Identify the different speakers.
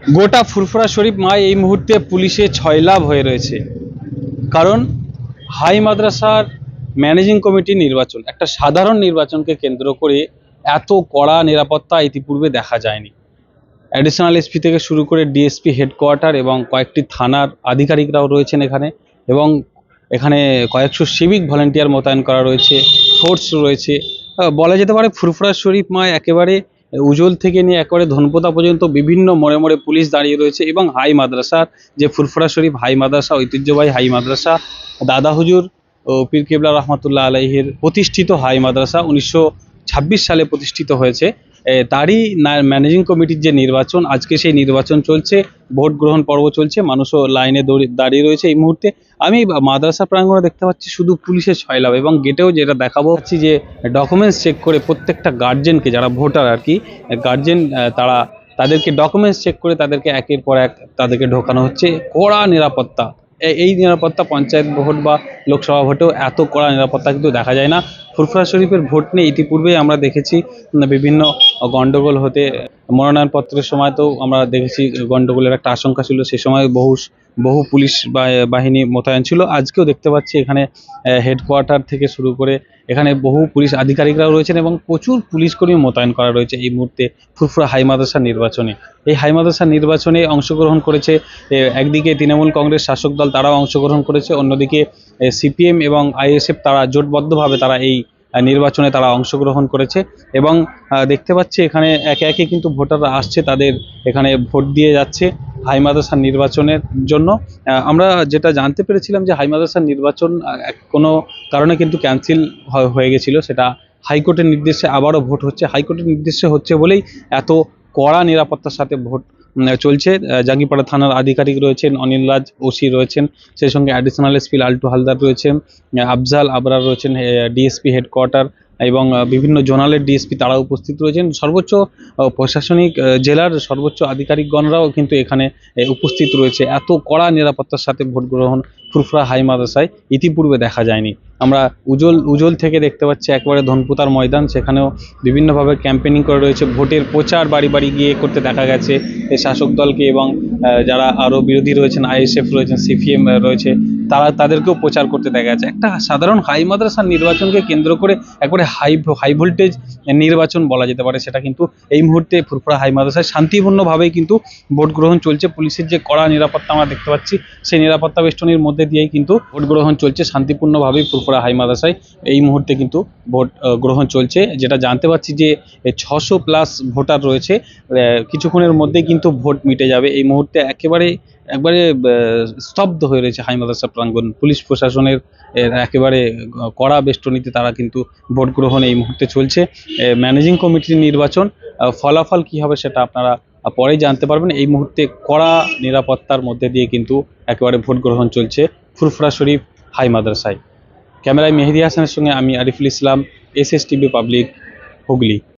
Speaker 1: গোটা ফুরফুরা শরীফ মাই এই মুহূর্তে পুলিশে ছয়লাভ হয়ে রয়েছে। কারণ হাই মাদ্রাসার ম্যানেজিং কমিটি নির্বাচন, একটা সাধারণ নির্বাচনকে কেন্দ্র করে এত কড়া নিরাপত্তা ইতিপূর্বে দেখা যায়নি। অ্যাডিশনাল এসপি থেকে শুরু করে ডিএসপি হেডকোয়ার্টার এবং কয়েকটি থানার আধিকারিকরাও রয়েছেন এখানে, এবং এখানে কয়েকশো সিভিক ভলেন্টিয়ার মোতায়েন করা রয়েছে, ফোর্স রয়েছে। বলা যেতে পারে ফুরফুরা শরীফ মায় একেবারে উজল থেকে নিয়ে একেবারে ধনপোতা পর্যন্ত বিভিন্ন মোড়ে মোড়ে পুলিশ দাঁড়িয়ে রয়েছে। এবং হাই মাদ্রাসার যে ফুরফুরা শরীফ হাই মাদ্রাসা, ঐতিহ্যবাহী হাই মাদ্রাসা, দাদা হুজুর ও পীর কেবলা রহমতুল্লাহ আলাইহির প্রতিষ্ঠিত হাই মাদ্রাসা 1926 সালে প্রতিষ্ঠিত হয়েছে। তারই ম্যানেজিং কমিটির যে নির্বাচন, আজকে সেই নির্বাচন চলছে, ভোট গ্রহণ পর্ব চলছে, মানুষও লাইনে দাঁড়িয়ে রয়েছে এই মুহূর্তে। আমি মাদ্রাসা প্রাঙ্গণে দেখতে পাচ্ছি শুধু পুলিশের ছয়লাভ, এবং গেটেও যেটা দেখাবো পাচ্ছি যে ডকুমেন্টস চেক করে প্রত্যেকটা গার্জেনকে, যারা ভোটার আর কি গার্জেন, তাদেরকে ডকুমেন্টস চেক করে তাদেরকে একের পর এক তাদেরকে ঢোকানো হচ্ছে। কড়া নিরাপত্তা, এই নিরাপত্তা পঞ্চায়েত ভোট বা লোকসভা ভোটেও এত কড়া নিরাপত্তা কিন্তু দেখা যায় না। ফুরফুরা শরীফের ভোট নিয়ে ইতিপূর্বেই আমরা দেখেছি বিভিন্ন গন্ডগোল হতে, মনোনয়নপত্রের সময়তেও আমরা দেখেছি গন্ডগোলের একটা আশঙ্কা ছিল। সে সময় বহু পুলিশ বাহিনী মোতায়েন ছিল। আজকেও দেখতে পাচ্ছি এখানে হেডকোয়ার্টার থেকে শুরু করে এখানে বহু পুলিশ আধিকারিকরাও রয়েছেন, এবং প্রচুর পুলিশ কর্মী মোতায়েন করা রয়েছে এই মুহূর্তে ফুরফুরা হাই মাদ্রাসার নির্বাচনে। এই হাই মাদ্রাসার নির্বাচনে অংশগ্রহণ করেছে একদিকে তৃণমূল কংগ্রেস শাসক দল, তারাও অংশগ্রহণ করেছে, অন্যদিকে সিপিএম এবং আইএসএফ তারা জোটবদ্ধভাবে তারা এই নির্বাচনে তারা অংশগ্রহণ করেছে। এবং দেখতে পাচ্ছি এখানে একে একে কিন্তু ভোটাররা আসছে, তাদের এখানে ভোট দিয়ে যাচ্ছে হাই মাদ্রাসার নির্বাচনের জন্য। আমরা যেটা জানতে পেরেছিলাম যে হাই মাদ্রাসার নির্বাচন কোনো কারণে কিন্তু ক্যান্সেল হয়ে গেছিলো, সেটা হাইকোর্টের নির্দেশে আবারও ভোট হচ্ছে। হাইকোর্টের নির্দেশে হচ্ছে বলেই এত কড়া নিরাপত্তার সাথে ভোট চলছে। জাঙ্গিপাড়া থানার আধিকারিক রয়েছেন, অনিল রাজ ওসি রয়েছেন, সেই সঙ্গে অ্যাডিশনাল এসপি লালটু হালদার রয়েছেন, আফজাল আবরার রয়েছেন, ডিএসপি হেডকোয়ার্টার এবং বিভিন্ন জোনালের ডিএসপি তারা উপস্থিত রয়েছেন। সর্বোচ্চ প্রশাসনিক জেলার সর্বোচ্চ আধিকারিকগণরাও কিন্তু এখানে উপস্থিত রয়েছে। এত কড়া নিরাপত্তার সাথে ভোট গ্রহণ ফুরফুরা হাই মাদ্রাসায় ইতিপূর্বে দেখা যায়নি। আমরা উজল থেকে দেখতে পাচ্ছি একেবারে ধনপুতার ময়দান, সেখানেও বিভিন্নভাবে ক্যাম্পেনিং করে রয়েছে। ভোটের প্রচার বাড়ি বাড়ি গিয়ে করতে দেখা গেছে এই শাসক দলকে, এবং যারা আরও বিরোধী রয়েছেন, আইএসএফ রয়েছেন, সিপিএম রয়েছে, তাদেরকেও প্রচার করতে দেখা যাচ্ছে। একটা সাধারণ হাই মাদ্রাসার নির্বাচনকে কেন্দ্র করে একবারে হাই ভোল্টেজ নির্বাচন বলা যেতে পারে, সেটা কিন্তু এই মুহূর্তে ফুরফুরা হাই মাদ্রাসায় শান্তিপূর্ণভাবেই কিন্তু ভোট গ্রহণ চলছে। পুলিশের যে কড়া নিরাপত্তা আমরা দেখতে পাচ্ছি, সেই নিরাপত্তা বেষ্টনীর মধ্যে দিয়েই কিন্তু ভোট গ্রহণ চলছে শান্তিপূর্ণভাবেই ফুরফুরা হাই মাদ্রাসায় এই মুহূর্তে কিন্তু ভোট গ্রহণ চলছে। যেটা জানতে পারছি যে 600+ ভোটার রয়েছে, কিছুক্ষণের মধ্যেই কিন্তু ভোট মিটে যাবে। এই মুহূর্তে একবারে স্তব্ধ হয়ে রয়েছে হাই মাদ্রাসা প্রাঙ্গণ। পুলিশ প্রশাসনের একেবারে কড়া বেষ্টনীতে তারা কিন্তু ভোট গ্রহণ এই মুহূর্তে চলছে। ম্যানেজিং কমিটির নির্বাচন, ফলাফল কি হবে সেটা আপনারা পরেই জানতে পারবেন। এই মুহূর্তে কড়া নিরাপত্তার মধ্যে দিয়ে কিন্তু একেবারে ভোট গ্রহণ চলছে ফুরফুরা শরীফ হাই মাদ্রাসায়। ক্যামেরায় মেহেদি হাসানের সঙ্গে আমি আরিফুল ইসলাম, এসএসটিভি পাবলিক, হুগলি।